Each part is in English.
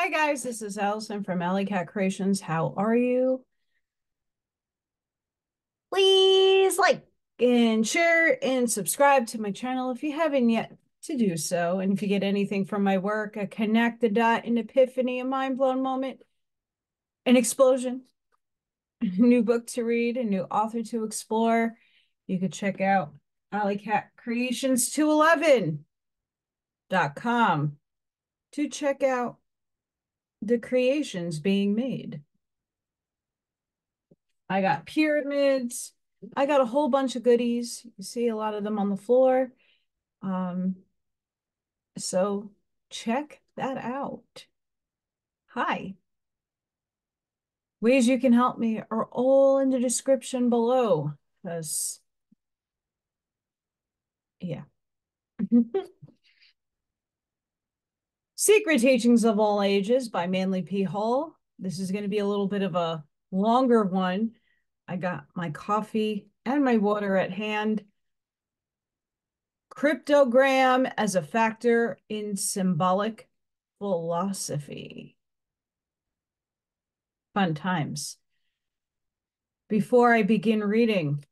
Hi guys, this is Allison from Allykatkreations. How are you? Please like and share and subscribe to my channel if you haven't yet to do so. And if you get anything from my work, a connect, a dot, an epiphany, a mind-blown moment, an explosion, a new book to read, a new author to explore, you could check out Allykatkreations211.com to check out the creations being made. I got pyramids. I got a whole bunch of goodies. You see a lot of them on the floor. So check that out. Hi. Ways you can help me are all in the description below. Because, yeah. Secret Teachings of All Ages by Manly P. Hall. This is going to be a little bit of a longer one. I got my coffee and my water at hand. Cryptogram as a factor in symbolic philosophy. Fun times. Before I begin reading,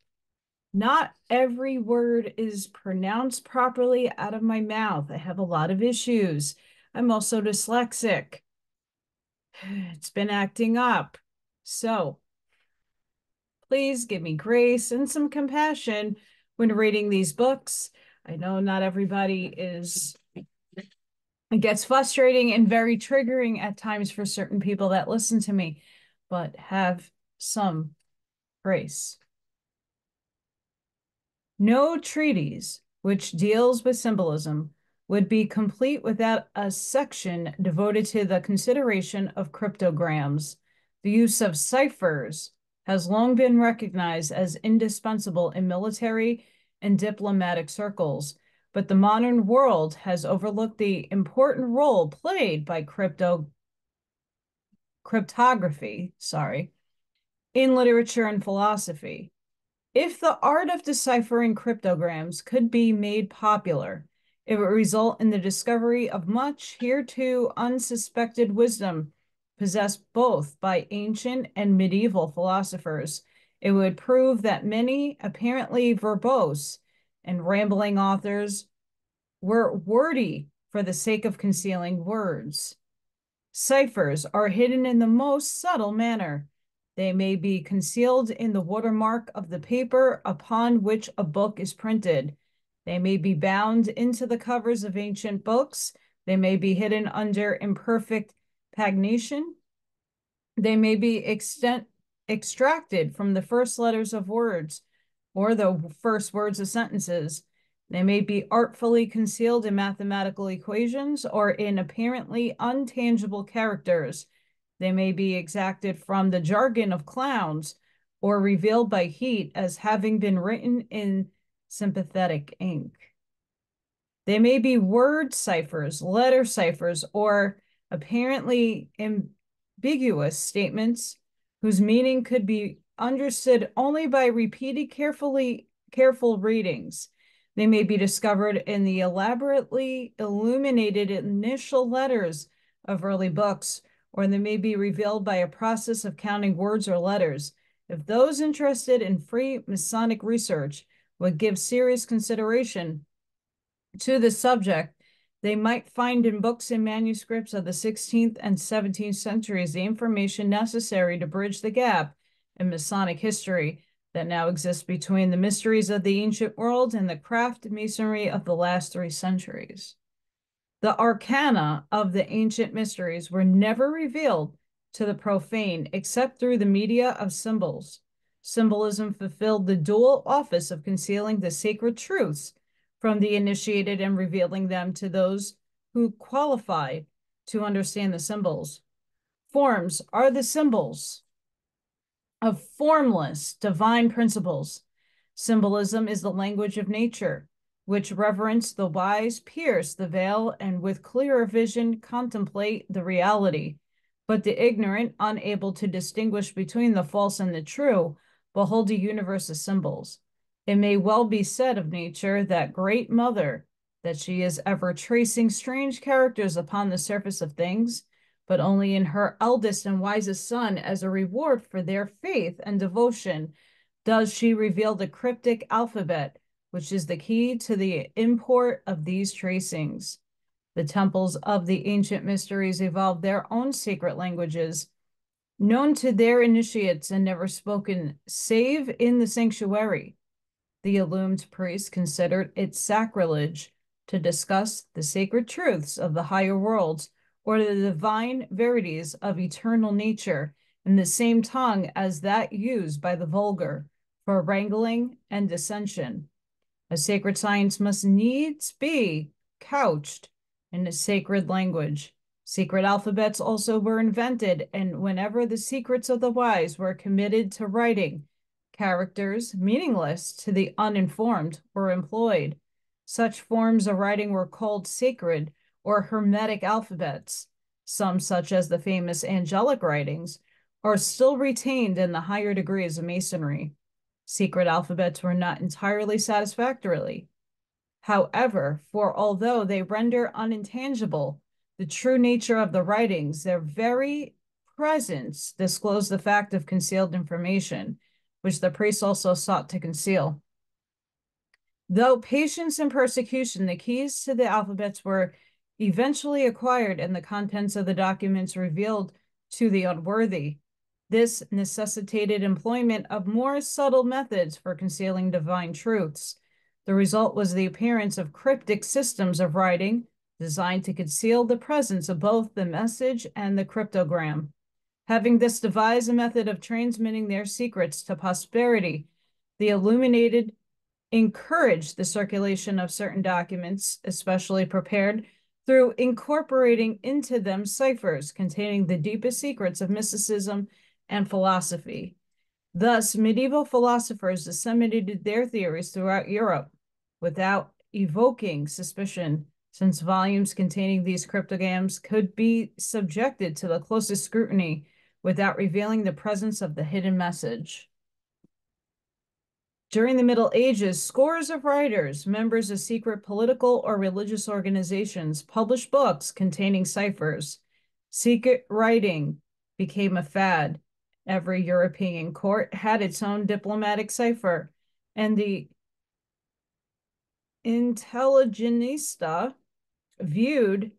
not every word is pronounced properly out of my mouth. I have a lot of issues. I'm also dyslexic. It's been acting up. So please give me grace and some compassion when reading these books. I know not everybody is, it gets frustrating and very triggering at times for certain people that listen to me, but have some grace. No treatise which deals with symbolism would be complete without a section devoted to the consideration of cryptograms. The use of ciphers has long been recognized as indispensable in military and diplomatic circles, but the modern world has overlooked the important role played by cryptography, in literature and philosophy. If the art of deciphering cryptograms could be made popular, it would result in the discovery of much hereto unsuspected wisdom possessed both by ancient and medieval philosophers. It would prove that many apparently verbose and rambling authors were wordy for the sake of concealing words. Ciphers are hidden in the most subtle manner. They may be concealed in the watermark of the paper upon which a book is printed. They may be bound into the covers of ancient books. They may be hidden under imperfect pagination. They may be extracted from the first letters of words or the first words of sentences. They may be artfully concealed in mathematical equations or in apparently untangible characters. They may be exacted from the jargon of clowns or revealed by heat as having been written in sympathetic ink. They may be word ciphers, letter ciphers, or apparently ambiguous statements whose meaning could be understood only by repeated careful readings. They may be discovered in the elaborately illuminated initial letters of early books, or they may be revealed by a process of counting words or letters. If those interested in free Masonic research would give serious consideration to the subject, they might find in books and manuscripts of the 16th and 17th centuries the information necessary to bridge the gap in Masonic history that now exists between the mysteries of the ancient world and the craft masonry of the last 3 centuries. The arcana of the ancient mysteries were never revealed to the profane except through the media of symbols. Symbolism fulfilled the dual office of concealing the sacred truths from the initiated and revealing them to those who qualify to understand the symbols. Forms are the symbols of formless divine principles. Symbolism is the language of nature, which reverence the wise pierce the veil and with clearer vision contemplate the reality. But the ignorant, unable to distinguish between the false and the true, behold a universe of symbols. It may well be said of nature, that great mother, that she is ever tracing strange characters upon the surface of things, but only in her eldest and wisest son as a reward for their faith and devotion does she reveal the cryptic alphabet, which is the key to the import of these tracings. The temples of the ancient mysteries evolved their own secret languages, known to their initiates and never spoken save in the sanctuary. The illumined priests considered it sacrilege to discuss the sacred truths of the higher worlds or the divine verities of eternal nature in the same tongue as that used by the vulgar for wrangling and dissension. A sacred science must needs be couched in a sacred language. Secret alphabets also were invented, and whenever the secrets of the wise were committed to writing, characters meaningless to the uninformed were employed. Such forms of writing were called sacred or hermetic alphabets. Some, such as the famous angelic writings, are still retained in the higher degrees of Masonry. Secret alphabets were not entirely satisfactory. However, for although they render unintangible the true nature of the writings, their very presence disclosed the fact of concealed information, which the priests also sought to conceal. Though patience and persecution, the keys to the alphabets were eventually acquired and the contents of the documents revealed to the unworthy. This necessitated employment of more subtle methods for concealing divine truths. The result was the appearance of cryptic systems of writing designed to conceal the presence of both the message and the cryptogram. Having thus devised a method of transmitting their secrets to posterity, the illuminated encouraged the circulation of certain documents, especially prepared through incorporating into them ciphers containing the deepest secrets of mysticism and philosophy. Thus, medieval philosophers disseminated their theories throughout Europe without evoking suspicion, since volumes containing these cryptograms could be subjected to the closest scrutiny without revealing the presence of the hidden message. During the Middle Ages, scores of writers, members of secret political or religious organizations, published books containing ciphers. Secret writing became a fad. Every European court had its own diplomatic cipher, and the intelligentista viewed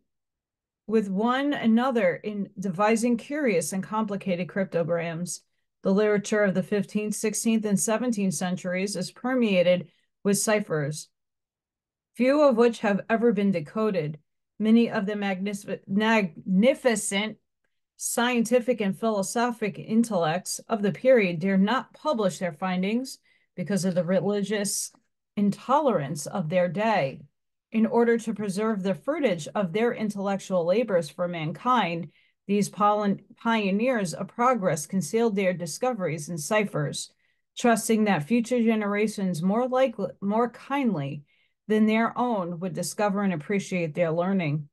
with one another in devising curious and complicated cryptograms. The literature of the 15th, 16th, and 17th centuries is permeated with ciphers, few of which have ever been decoded. Many of the magnificent scientific and philosophic intellects of the period dare not publish their findings because of the religious intolerance of their day. In order to preserve the fruitage of their intellectual labors for mankind, these pioneers of progress concealed their discoveries in ciphers, trusting that future generations more kindly than their own would discover and appreciate their learning.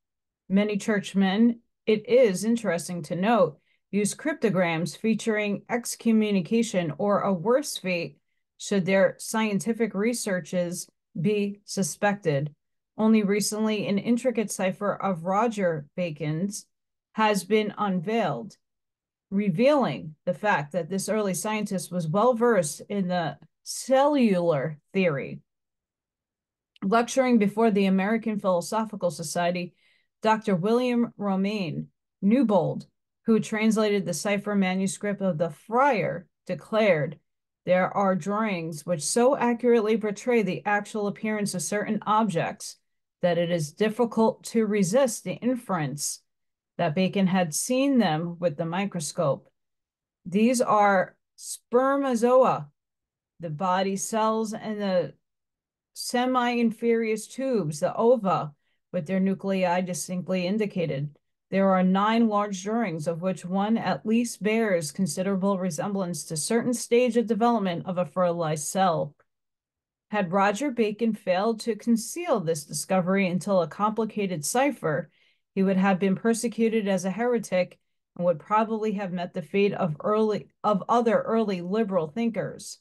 Many churchmen, it is interesting to note, use cryptograms featuring excommunication or a worse fate should their scientific researches be suspected. Only recently, an intricate cipher of Roger Bacon's has been unveiled, revealing the fact that this early scientist was well versed in the cellular theory. Lecturing before the American Philosophical Society, Dr. William Romaine Newbold, who translated the cipher manuscript of the Friar, declared, "There are drawings which so accurately portray the actual appearance of certain objects that it is difficult to resist the inference that Bacon had seen them with the microscope. These are spermatozoa, the body cells, and the semi-inferior tubes, the ova, with their nuclei distinctly indicated. There are 9 large drawings, of which one at least bears considerable resemblance to certain stage of development of a fertilized cell." Had Roger Bacon failed to conceal this discovery until a complicated cipher, he would have been persecuted as a heretic and would probably have met the fate of other early liberal thinkers.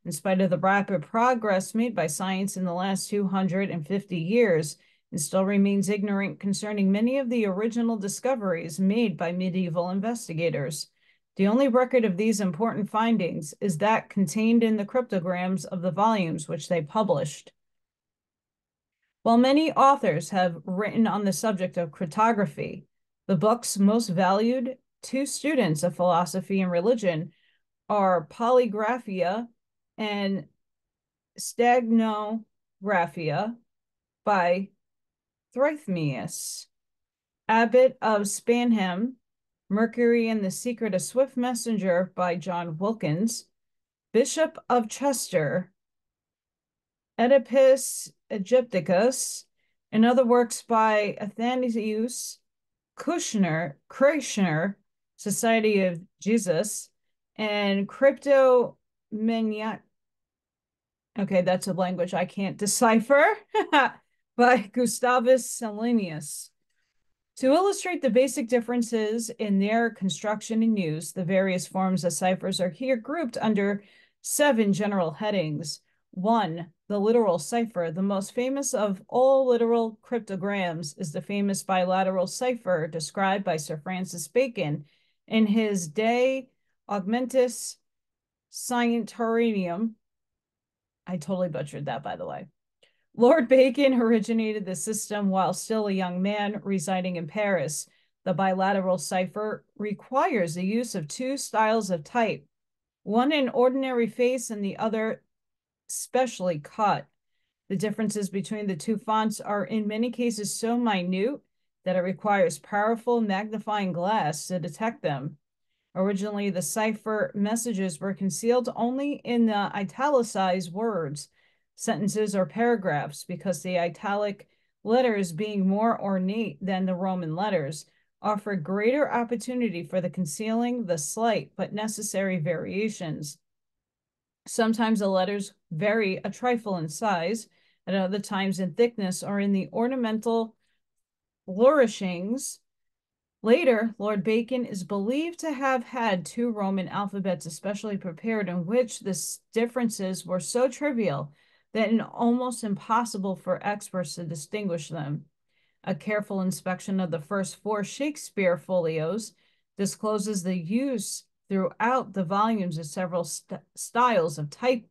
In spite of the rapid progress made by science in the last 250 years, and still remains ignorant concerning many of the original discoveries made by medieval investigators. The only record of these important findings is that contained in the cryptograms of the volumes which they published. While many authors have written on the subject of cryptography, the books most valued to students of philosophy and religion are Polygraphia and Stagnographia by Thrithmius, Abbot of Spanham, Mercury and the Secret of Swift Messenger by John Wilkins, Bishop of Chester, Oedipus Egypticus, and other works by Athanasius Kirchner, Society of Jesus, and Cryptomania. Okay, that's a language I can't decipher. By Gustavus Salinius. To illustrate the basic differences in their construction and use, the various forms of ciphers are here grouped under 7 general headings. 1. The literal cipher. The most famous of all literal cryptograms is the famous bilateral cipher described by Sir Francis Bacon in his De Augmentis Scientiarum. I totally butchered that, by the way. Lord Bacon originated the system while still a young man residing in Paris. The bilateral cipher requires the use of 2 styles of type, one in ordinary face and the other specially cut. The differences between the 2 fonts are in many cases so minute that it requires powerful magnifying glass to detect them. Originally, the cipher messages were concealed only in the italicized words, sentences, or paragraphs, because the italic letters, being more ornate than the Roman letters, offer greater opportunity for the concealing the slight but necessary variations. Sometimes the letters vary a trifle in size, at other times in thickness or in the ornamental flourishings. Later, Lord Bacon is believed to have had 2 Roman alphabets especially prepared, in which the differences were so trivial that it's almost impossible for experts to distinguish them. A careful inspection of the first 4 Shakespeare folios discloses the use throughout the volumes of several styles of type,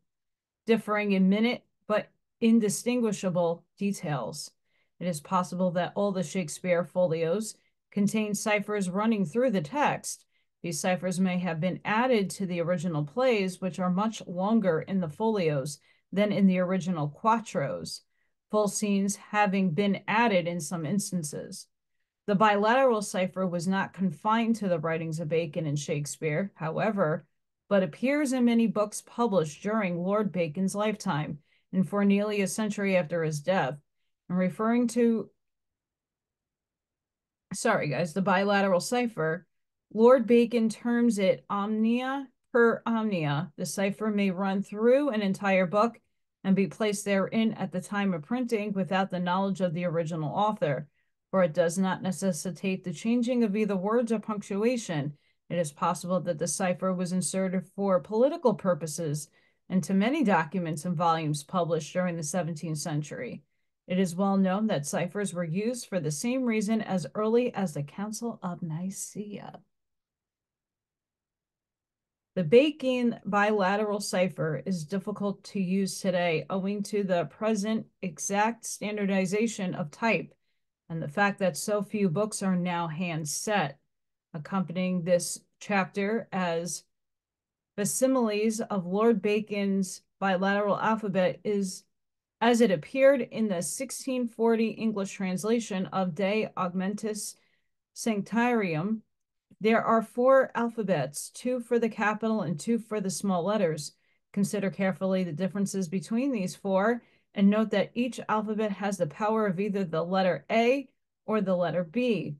differing in minute but indistinguishable details. It is possible that all the Shakespeare folios contain ciphers running through the text. These ciphers may have been added to the original plays, which are much longer in the folios than in the original quartos, full scenes having been added in some instances. The bilateral cipher was not confined to the writings of Bacon and Shakespeare, however, but appears in many books published during Lord Bacon's lifetime and for nearly a century after his death. And referring to the bilateral cipher, Lord Bacon terms it omnia per omnia. The cipher may run through an entire book and be placed therein at the time of printing without the knowledge of the original author, for it does not necessitate the changing of either words or punctuation. It is possible that the cipher was inserted for political purposes into many documents and volumes published during the 17th century. It is well known that ciphers were used for the same reason as early as the Council of Nicaea. The Bacon bilateral cipher is difficult to use today owing to the present exact standardization of type and the fact that so few books are now hand-set. Accompanying this chapter as facsimiles of Lord Bacon's bilateral alphabet is as it appeared in the 1640 English translation of De Augmentis Sanctarum. There are 4 alphabets, 2 for the capital and 2 for the small letters. Consider carefully the differences between these 4 and note that each alphabet has the power of either the letter A or the letter B,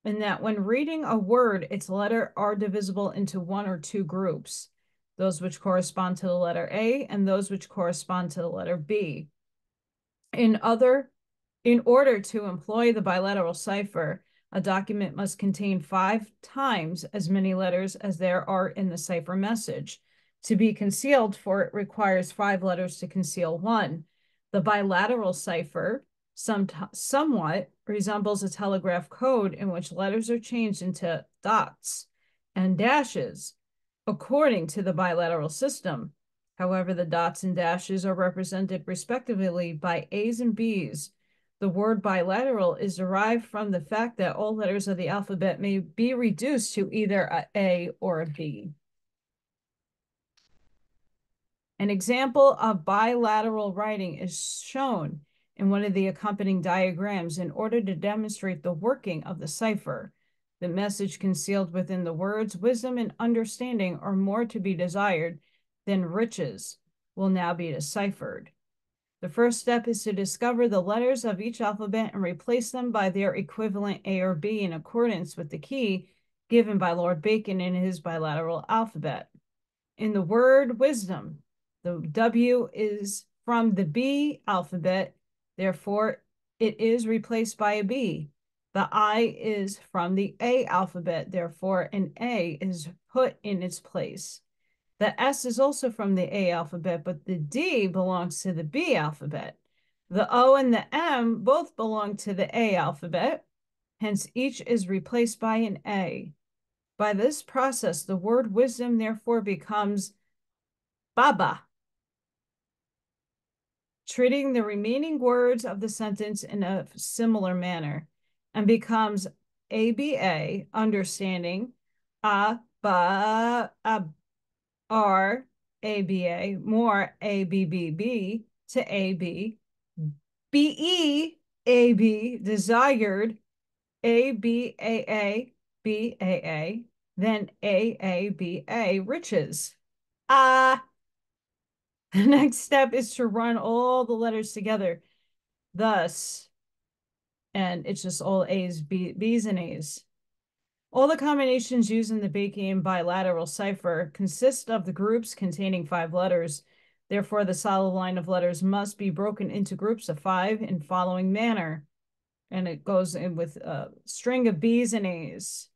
and that when reading a word, its letters are divisible into 1 or 2 groups, those which correspond to the letter A and those which correspond to the letter B. In order to employ the bilateral cipher, a document must contain 5 times as many letters as there are in the cipher message. To be concealed, for it requires 5 letters to conceal 1. The bilateral cipher somewhat resembles a telegraph code in which letters are changed into dots and dashes according to the bilateral system. However, the dots and dashes are represented respectively by A's and B's. The word bilateral is derived from the fact that all letters of the alphabet may be reduced to either an A or a B. An example of bilateral writing is shown in one of the accompanying diagrams in order to demonstrate the working of the cipher. The message concealed within the words wisdom and understanding are more to be desired than riches will now be deciphered. The first step is to discover the letters of each alphabet and replace them by their equivalent A or B in accordance with the key given by Lord Bacon in his bilateral alphabet. In the word wisdom, the W is from the B alphabet, therefore it is replaced by a B. The I is from the A alphabet, therefore an A is put in its place. The S is also from the A alphabet, but the D belongs to the B alphabet. The O and the M both belong to the A alphabet, hence each is replaced by an A. By this process, the word wisdom therefore becomes Baba, treating the remaining words of the sentence in a similar manner, and becomes ABA, understanding, ba, R, ABA, more ABBB to AB, BE, AB, desired, ABAA, BAA, then AABA, riches. The next step is to run all the letters together. Thus, and it's just all A's, B's, and A's. All the combinations used in the Bakian bilateral cipher consist of the groups containing 5 letters. Therefore, the solid line of letters must be broken into groups of 5 in following manner. And it goes in with a string of B's and A's.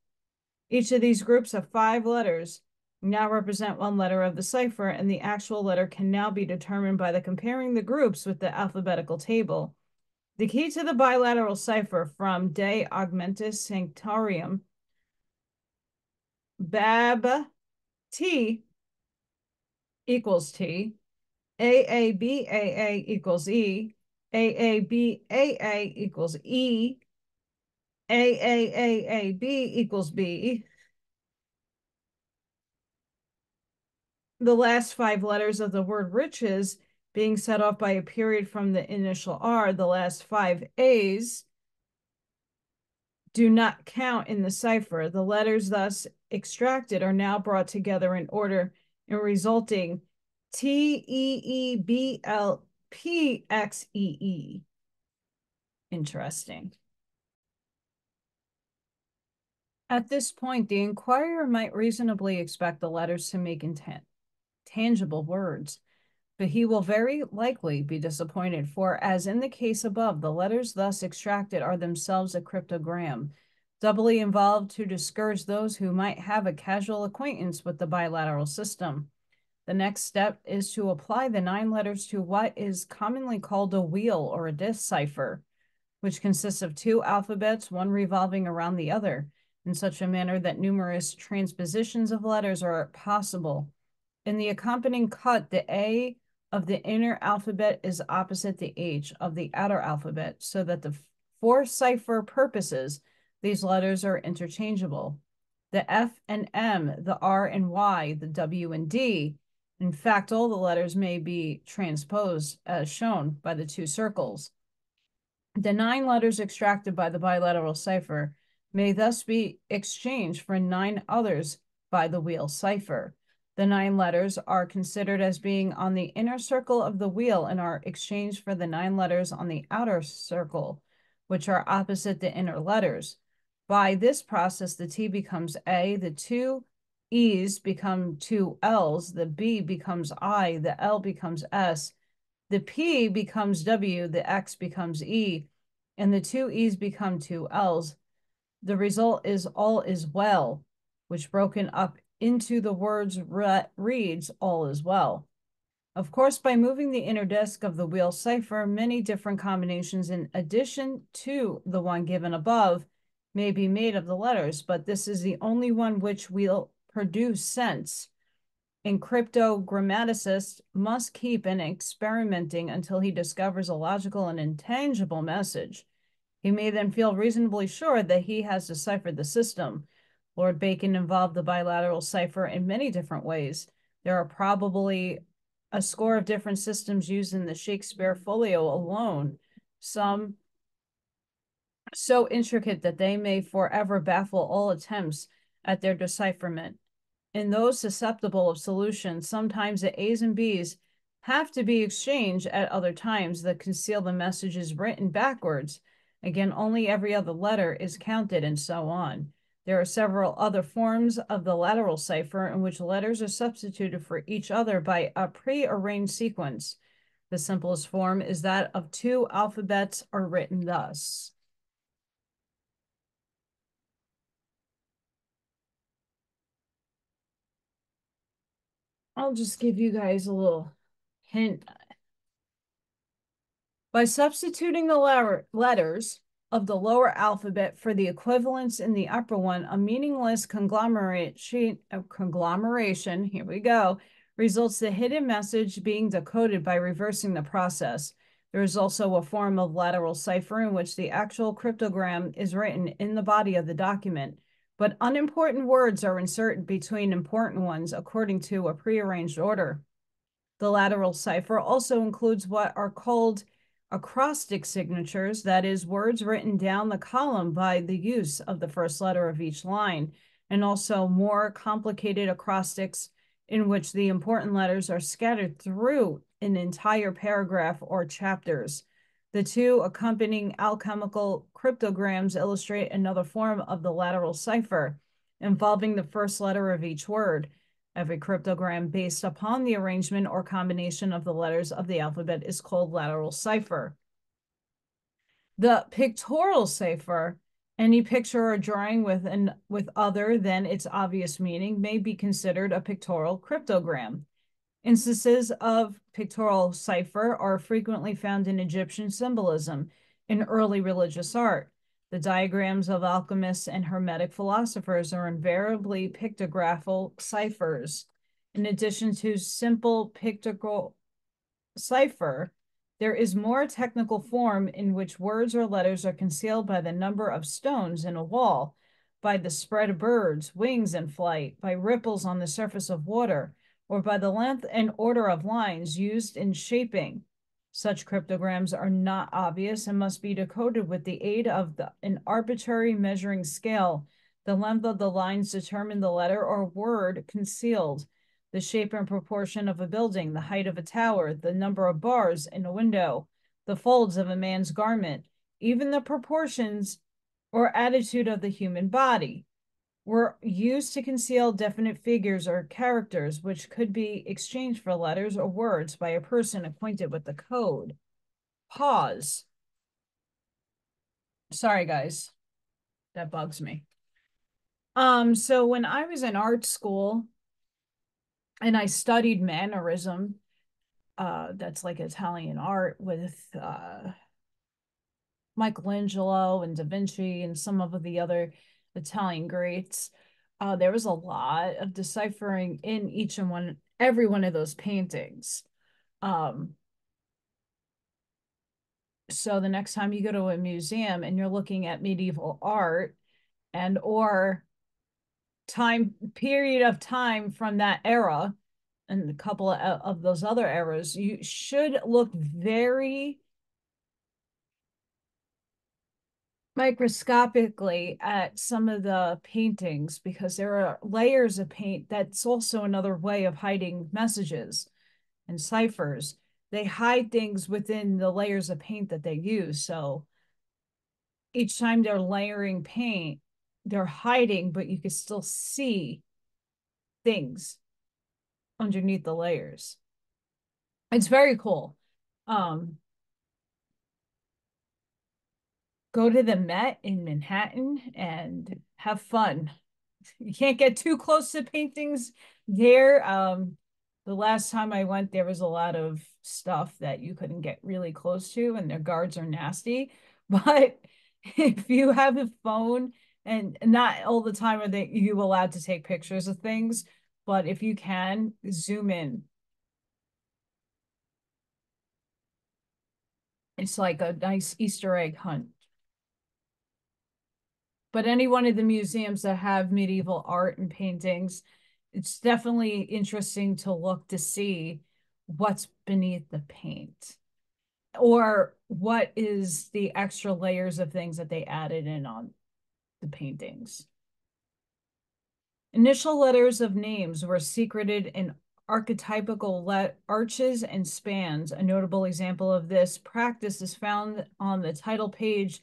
Each of these groups of 5 letters now represent one letter of the cipher, and the actual letter can now be determined by comparing the groups with the alphabetical table. The key to the bilateral cipher from De Augmentis Sanctorum, Bab T equals T, AABAA equals E, AABAA equals E, AAAAB equals B. The last 5 letters of the word riches being set off by a period from the initial R, the last 5 A's do not count in the cipher. The letters thus extracted are now brought together in order and resulting TEEBLPXEE. Interesting. At this point, the inquirer might reasonably expect the letters to make tangible words, but he will very likely be disappointed, for as in the case above, the letters thus extracted are themselves a cryptogram, doubly involved to discourage those who might have a casual acquaintance with the bilateral system. The next step is to apply the 9 letters to what is commonly called a wheel or a disc cipher, which consists of 2 alphabets, one revolving around the other, in such a manner that numerous transpositions of letters are possible. In the accompanying cut, the A of the inner alphabet is opposite the H of the outer alphabet, so that for cipher purposes, these letters are interchangeable. The F and M, the R and Y, the W and D, in fact, all the letters may be transposed as shown by the 2 circles. The 9 letters extracted by the bilateral cipher may thus be exchanged for 9 others by the wheel cipher. The 9 letters are considered as being on the inner circle of the wheel and are exchanged for the 9 letters on the outer circle, which are opposite the inner letters. By this process, the T becomes A, the 2 E's become 2 L's, the B becomes I, the L becomes S, the P becomes W, the X becomes E, and the 2 E's become 2 L's. The result is all is well, which broken up into the words reads all is well. Of course, by moving the inner disk of the wheel cipher, many different combinations in addition to the one given above may be made of the letters, but this is the only one which will produce sense. And cryptogrammaticist must keep on experimenting until he discovers a logical and intangible message. He may then feel reasonably sure that he has deciphered the system. Lord Bacon involved the bilateral cipher in many different ways. There are probably a score of different systems used in the Shakespeare folio alone, some so intricate that they may forever baffle all attempts at their decipherment. In those susceptible of solution, sometimes the A's and B's have to be exchanged at other times that conceal the messages written backwards. Again, only every other letter is counted and so on. There are several other forms of the lateral cipher in which letters are substituted for each other by a prearranged sequence. The simplest form is that of two alphabets are written thus. I'll just give you guys a little hint. By substituting the letters of the lower alphabet for the equivalents in the upper one, a meaningless conglomeration, here we go, results the hidden message being decoded by reversing the process. There is also a form of lateral cipher in which the actual cryptogram is written in the body of the document, but unimportant words are inserted between important ones according to a prearranged order. The lateral cipher also includes what are called acrostic signatures, that is, words written down the column by the use of the first letter of each line, and also more complicated acrostics in which the important letters are scattered through an entire paragraph or chapters. The two accompanying alchemical cryptograms illustrate another form of the lateral cipher, involving the first letter of each word. Every cryptogram based upon the arrangement or combination of the letters of the alphabet is called lateral cipher. The pictorial cipher, any picture or drawing with other than its obvious meaning, may be considered a pictorial cryptogram. Instances of pictorial cipher are frequently found in Egyptian symbolism, in early religious art. The diagrams of alchemists and hermetic philosophers are invariably pictographical ciphers. In addition to simple pictorial cipher, there is more technical form in which words or letters are concealed by the number of stones in a wall, by the spread of birds, wings in flight, by ripples on the surface of water, or by the length and order of lines used in shaping. Such cryptograms are not obvious and must be decoded with the aid of an arbitrary measuring scale. The length of the lines determine the letter or word concealed, the shape and proportion of a building, the height of a tower, the number of bars in a window, the folds of a man's garment, even the proportions or attitude of the human body, were used to conceal definite figures or characters, which could be exchanged for letters or words by a person acquainted with the code. Pause. Sorry, guys. That bugs me. So when I was in art school and I studied mannerism, that's like Italian art with Michelangelo and Da Vinci and some of the other Italian greats. There was a lot of deciphering in every one of those paintings. So the next time you go to a museum and you're looking at medieval art and or period of time from that era and a couple of those other eras, you should look very microscopically at some of the paintings because there are layers of paint. That's also another way of hiding messages and ciphers. They hide things within the layers of paint that they use. So each time they're layering paint, they're hiding, but you can still see things underneath the layers. It's very cool. Go to the Met in Manhattan and have fun. You can't get too close to paintings there. The last time I went, there was a lot of stuff that you couldn't get really close to, and their guards are nasty. But if you have a phone, and not all the time are you allowed to take pictures of things, but if you can, zoom in. It's like a nice Easter egg hunt. But any one of the museums that have medieval art and paintings, it's definitely interesting to look to see what's beneath the paint or what is the extra layers of things that they added in on the paintings. Initial letters of names were secreted in archetypical arches and spans. A notable example of this practice is found on the title page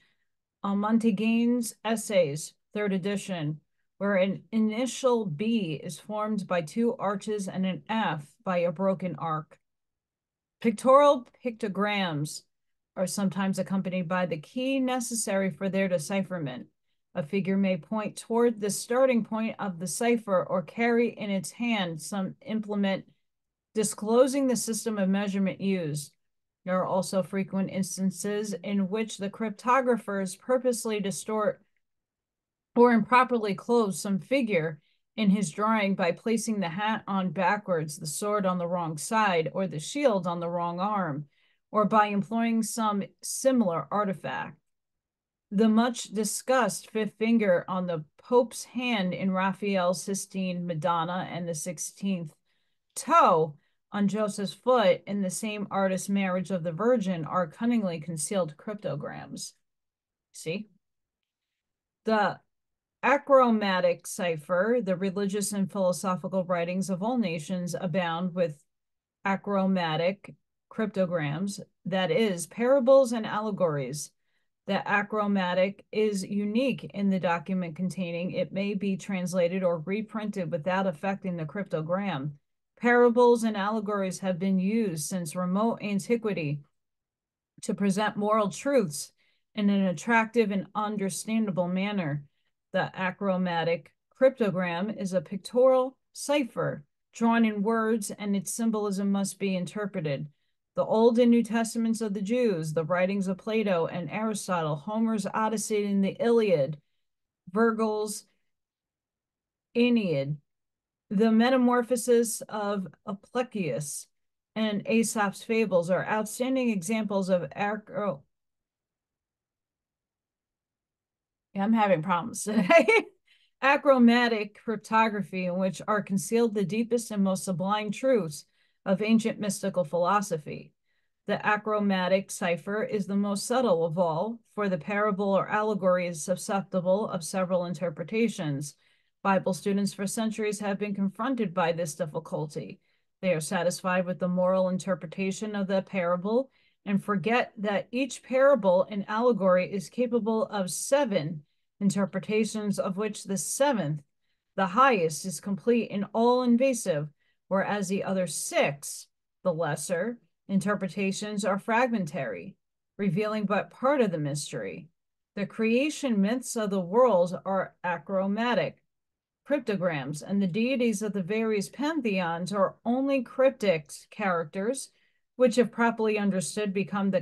on Montaigne's Essays, 3rd edition, where an initial B is formed by 2 arches and an F by a broken arc. Pictorial pictograms are sometimes accompanied by the key necessary for their decipherment. A figure may point toward the starting point of the cipher or carry in its hand some implement disclosing the system of measurement used. There are also frequent instances in which the cryptographers purposely distort or improperly close some figure in his drawing by placing the hat on backwards, the sword on the wrong side, or the shield on the wrong arm, or by employing some similar artifact. The much discussed fifth finger on the Pope's hand in Raphael's Sistine Madonna and the 16th toe on Joseph's foot in the same artist's Marriage of the Virgin are cunningly concealed cryptograms. See? The achromatic cipher, the religious and philosophical writings of all nations abound with achromatic cryptograms, that is, parables and allegories. The achromatic is unique in the document containing. It may be translated or reprinted without affecting the cryptogram. Parables and allegories have been used since remote antiquity to present moral truths in an attractive and understandable manner. The achromatic cryptogram is a pictorial cipher drawn in words, and its symbolism must be interpreted. The Old and New Testaments of the Jews, the writings of Plato and Aristotle, Homer's Odyssey and the Iliad, Virgil's Aeneid, the Metamorphosis of Apicius, and Aesop's Fables are outstanding examples of I'm having problems today. Achromatic cryptography, in which are concealed the deepest and most sublime truths of ancient mystical philosophy. The achromatic cipher is the most subtle of all, for the parable or allegory is susceptible of several interpretations. Bible students for centuries have been confronted by this difficulty. They are satisfied with the moral interpretation of the parable and forget that each parable and allegory is capable of 7 interpretations, of which the 7th, the highest, is complete and all-invasive, whereas the other 6, the lesser, interpretations are fragmentary, revealing but part of the mystery. The creation myths of the world are achromatic cryptograms, and the deities of the various pantheons are only cryptic characters, which, if properly understood, become the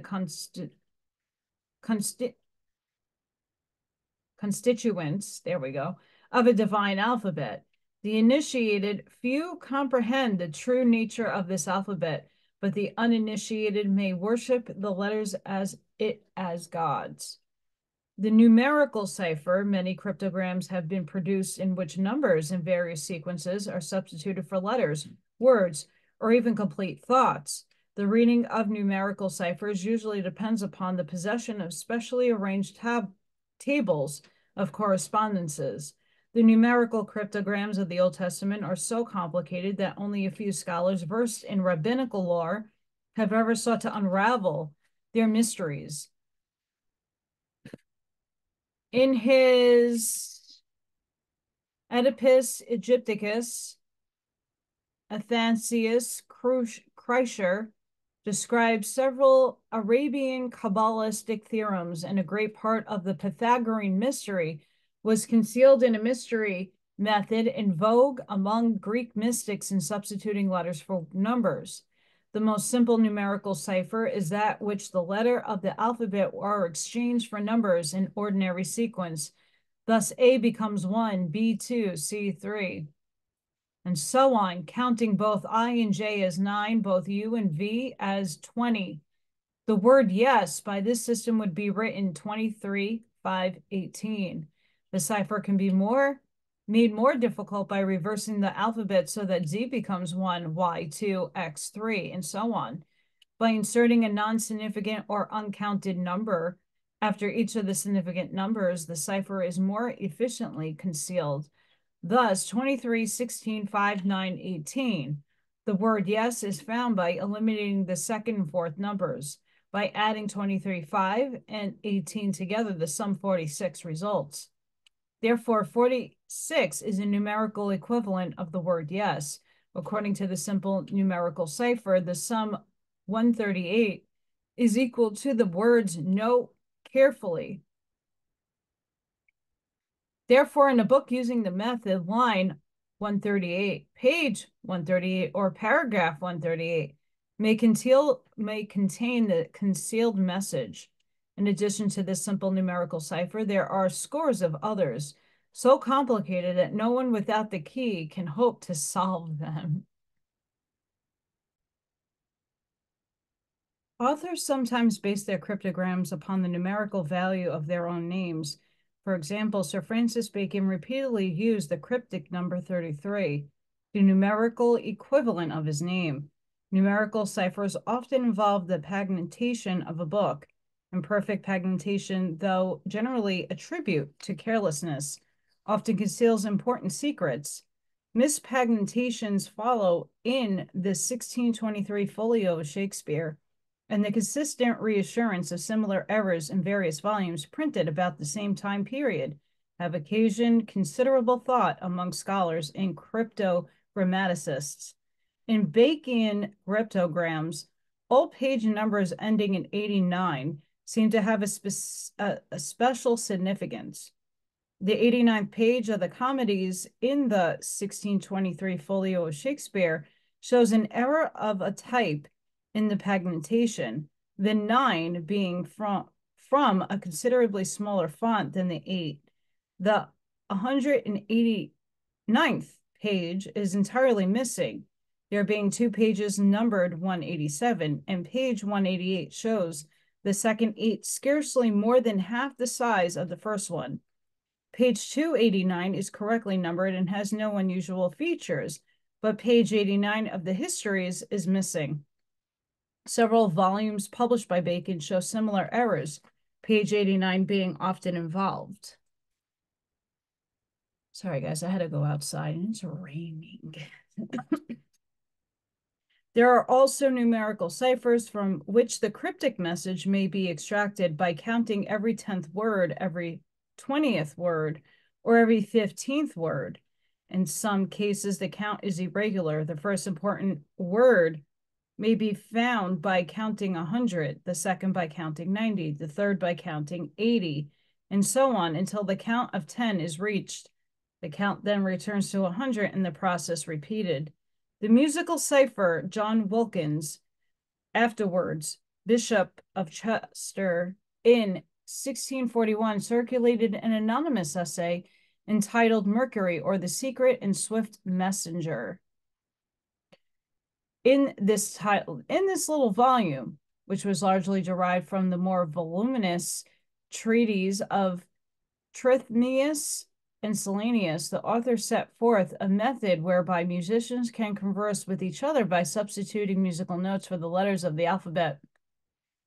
constituents, there we go, of a divine alphabet. The initiated few comprehend the true nature of this alphabet, but the uninitiated may worship the letters as gods. The numerical cipher, many cryptograms have been produced in which numbers in various sequences are substituted for letters, words, or even complete thoughts. The reading of numerical ciphers usually depends upon the possession of specially arranged tables of correspondences. The numerical cryptograms of the Old Testament are so complicated that only a few scholars versed in rabbinical lore have ever sought to unravel their mysteries. In his Oedipus Egypticus, Athanasius Kreischer describes several Arabian Kabbalistic theorems, and a great part of the Pythagorean mystery was concealed in a mystery method in vogue among Greek mystics in substituting letters for numbers. The most simple numerical cipher is that which the letter of the alphabet are exchanged for numbers in ordinary sequence. Thus, A becomes 1, B 2, C 3, and so on, counting both I and J as 9, both U and V as 20. The word yes by this system would be written 23, 5, 18. The cipher can be made more difficult by reversing the alphabet so that Z becomes 1, Y 2, X 3, and so on. By inserting a non-significant or uncounted number after each of the significant numbers, the cipher is more efficiently concealed. Thus, 23, 16, 5, 9, 18. The word yes is found by eliminating the second and fourth numbers. By adding 23, 5, and 18 together, the sum 46 results. Therefore, 46 is a numerical equivalent of the word yes. According to the simple numerical cipher, the sum 138 is equal to the words note carefully. Therefore, in a book using the method, line 138, page 138, or paragraph 138 may contain the concealed message. In addition to this simple numerical cipher, there are scores of others, so complicated that no one without the key can hope to solve them. Authors sometimes base their cryptograms upon the numerical value of their own names. For example, Sir Francis Bacon repeatedly used the cryptic number 33, the numerical equivalent of his name. Numerical ciphers often involve the pagination of a book. Imperfect pagination, though generally a tribute to carelessness, often conceals important secrets. Mispaginations follow in the 1623 folio of Shakespeare, and the consistent reassurance of similar errors in various volumes printed about the same time period have occasioned considerable thought among scholars and cryptogrammaticists. In Bacon cryptograms, all page numbers ending in 89 seem to have a special significance. The 89th page of the comedies in the 1623 folio of Shakespeare shows an error of a type in the pagination, the 9 being from a considerably smaller font than the 8. The 189th page is entirely missing, there being 2 pages numbered 187, and page 188 shows the second 8 scarcely more than half the size of the first one. Page 289 is correctly numbered and has no unusual features, but page 89 of the histories is missing. Several volumes published by Bacon show similar errors, page 89 being often involved. Sorry, guys, I had to go outside and it's raining. There are also numerical ciphers from which the cryptic message may be extracted by counting every 10th word, every 20th word, or every 15th word. In some cases, the count is irregular. The first important word may be found by counting 100, the second by counting 90, the third by counting 80, and so on until the count of 10 is reached. The count then returns to 100 and the process repeated. The musical cipher John Wilkins, afterwards Bishop of Chester, in 1641 circulated an anonymous essay entitled Mercury, or the Secret and Swift Messenger. In this little volume, which was largely derived from the more voluminous treatise of Trithemius and Selenius, the author set forth a method whereby musicians can converse with each other by substituting musical notes for the letters of the alphabet.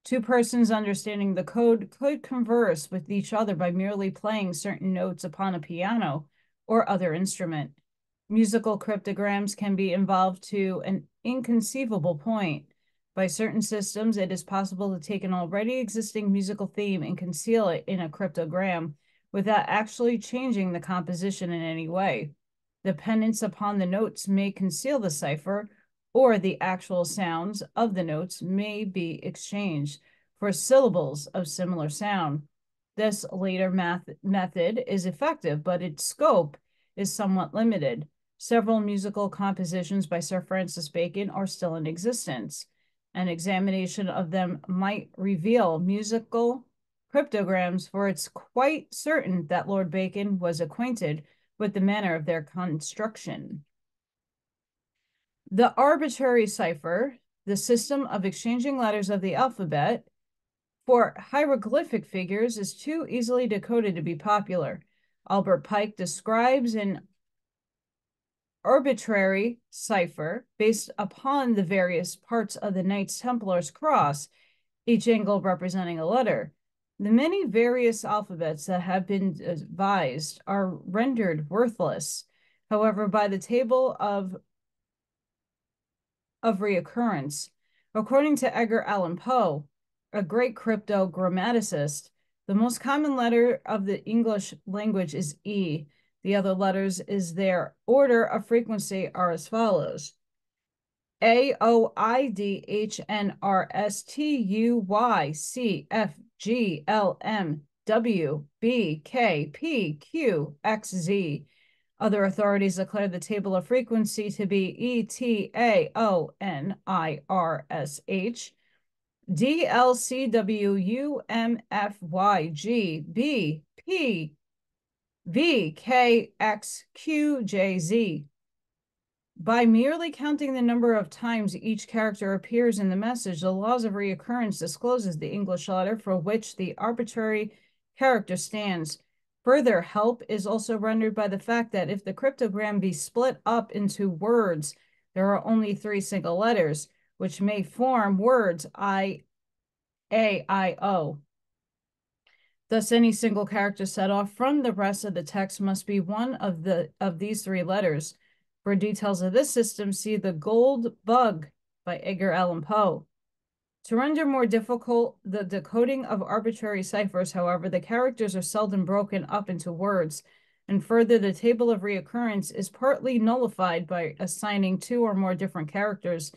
2 persons understanding the code could converse with each other by merely playing certain notes upon a piano or other instrument. Musical cryptograms can be involved to an inconceivable point. By certain systems, it is possible to take an already existing musical theme and conceal it in a cryptogram without actually changing the composition in any way. Dependence upon the notes may conceal the cipher, or the actual sounds of the notes may be exchanged for syllables of similar sound. This later method is effective, but its scope is somewhat limited. Several musical compositions by Sir Francis Bacon are still in existence. An examination of them might reveal musical cryptograms, for it's quite certain that Lord Bacon was acquainted with the manner of their construction. The arbitrary cipher, the system of exchanging letters of the alphabet for hieroglyphic figures, is too easily decoded to be popular. Albert Pike describes an arbitrary cipher based upon the various parts of the Knights Templar's cross, each angle representing a letter. The many various alphabets that have been devised are rendered worthless, however, by the table of reoccurrence. According to Edgar Allan Poe, a great cryptogrammaticist, the most common letter of the English language is E. The other letters is their order of frequency are as follows: A, O, I, D, H, N, R, S, T, U, Y, C, F, G, L, M, W, B, K, P, Q, X, Z. Other authorities declare the table of frequency to be E, T, A, O, N, I, R, S, H, D, L, C, W, U, M, F, Y, G, B, P, V, K, X, Q, J, Z. By merely counting the number of times each character appears in the message, the laws of reoccurrence discloses the English letter for which the arbitrary character stands. Further help is also rendered by the fact that if the cryptogram be split up into words, there are only 3 single letters, which may form words I, A, I, O. Thus, any single character set off from the rest of the text must be one of these 3 letters. For details of this system, see The Gold Bug by Edgar Allan Poe. To render more difficult the decoding of arbitrary ciphers, however, the characters are seldom broken up into words, and further, the table of reoccurrence is partly nullified by assigning 2 or more different characters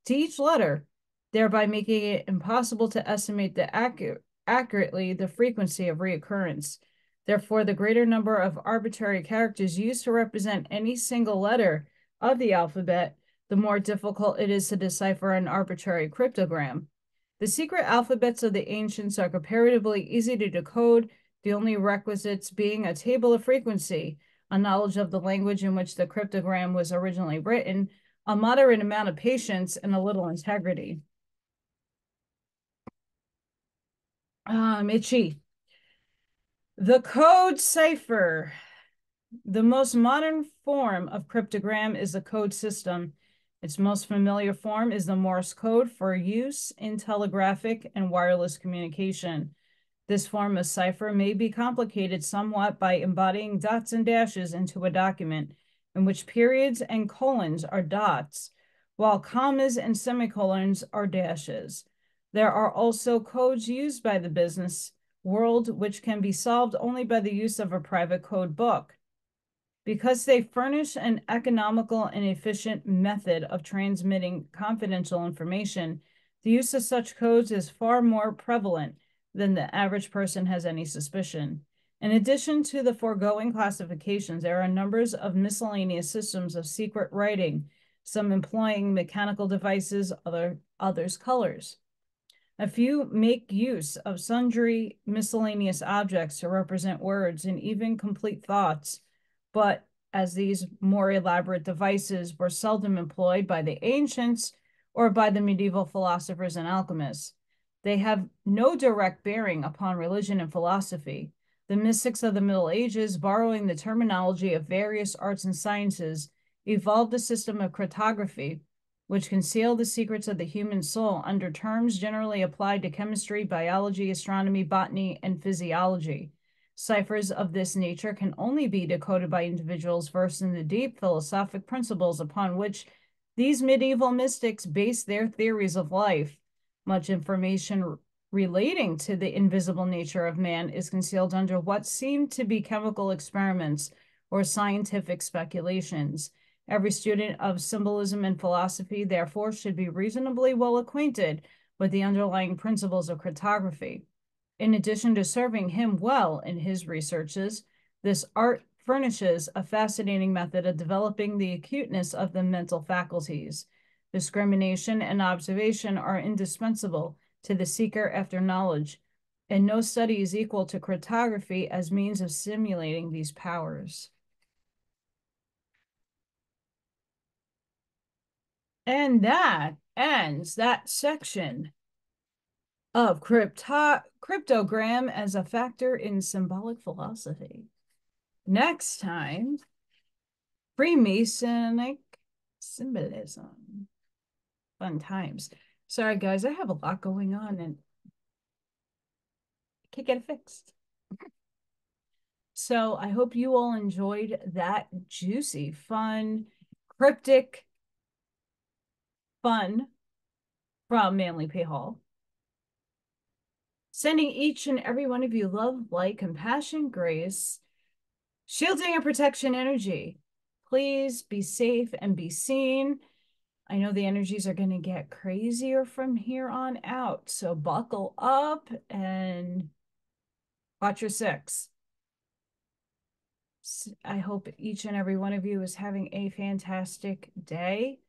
to each letter, thereby making it impossible to estimate accurately the frequency of reoccurrence. Therefore, the greater number of arbitrary characters used to represent any single letter of the alphabet, the more difficult it is to decipher an arbitrary cryptogram. The secret alphabets of the ancients are comparatively easy to decode, the only requisites being a table of frequency, a knowledge of the language in which the cryptogram was originally written, a moderate amount of patience, and a little integrity. Itchy. The code cipher. The most modern form of cryptogram is the code system. Its most familiar form is the Morse code for use in telegraphic and wireless communication. This form of cipher may be complicated somewhat by embodying dots and dashes into a document, in which periods and colons are dots, while commas and semicolons are dashes. There are also codes used by the business world which can be solved only by the use of a private code book. Because they furnish an economical and efficient method of transmitting confidential information, the use of such codes is far more prevalent than the average person has any suspicion. In addition to the foregoing classifications, there are numbers of miscellaneous systems of secret writing, some employing mechanical devices, others colors. A few make use of sundry miscellaneous objects to represent words and even complete thoughts, but as these more elaborate devices were seldom employed by the ancients or by the medieval philosophers and alchemists, they have no direct bearing upon religion and philosophy. The mystics of the Middle Ages, borrowing the terminology of various arts and sciences, evolved a system of cryptography which conceal the secrets of the human soul under terms generally applied to chemistry, biology, astronomy, botany, and physiology. Ciphers of this nature can only be decoded by individuals versed in the deep philosophic principles upon which these medieval mystics based their theories of life. Much information relating to the invisible nature of man is concealed under what seem to be chemical experiments or scientific speculations. Every student of symbolism and philosophy, therefore, should be reasonably well acquainted with the underlying principles of cryptography. In addition to serving him well in his researches, this art furnishes a fascinating method of developing the acuteness of the mental faculties. Discrimination and observation are indispensable to the seeker after knowledge, and no study is equal to cryptography as means of simulating these powers. And that ends that section of cryptogram as a factor in symbolic philosophy. Next time, Freemasonic symbolism. Fun times. Sorry, guys, I have a lot going on and I can't get it fixed. So I hope you all enjoyed that juicy, fun, cryptic fun from Manly P. Hall. Sending each and every one of you love, light, compassion, grace, shielding and protection energy. Please be safe and be seen. I know the energies are going to get crazier from here on out, so buckle up and watch your six. I hope each and every one of you is having a fantastic day.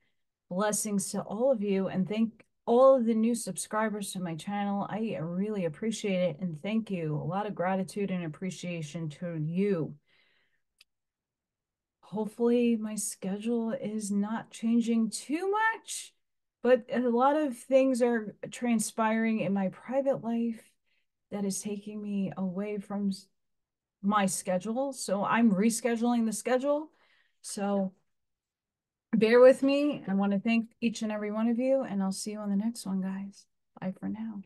Blessings to all of you, and thank all of the new subscribers to my channel. I really appreciate it, and thank you. A lot of gratitude and appreciation to you. Hopefully my schedule is not changing too much, but a lot of things are transpiring in my private life that is taking me away from my schedule. So I'm rescheduling the schedule. So bear with me. I want to thank each and every one of you, and I'll see you on the next one, guys. Bye for now.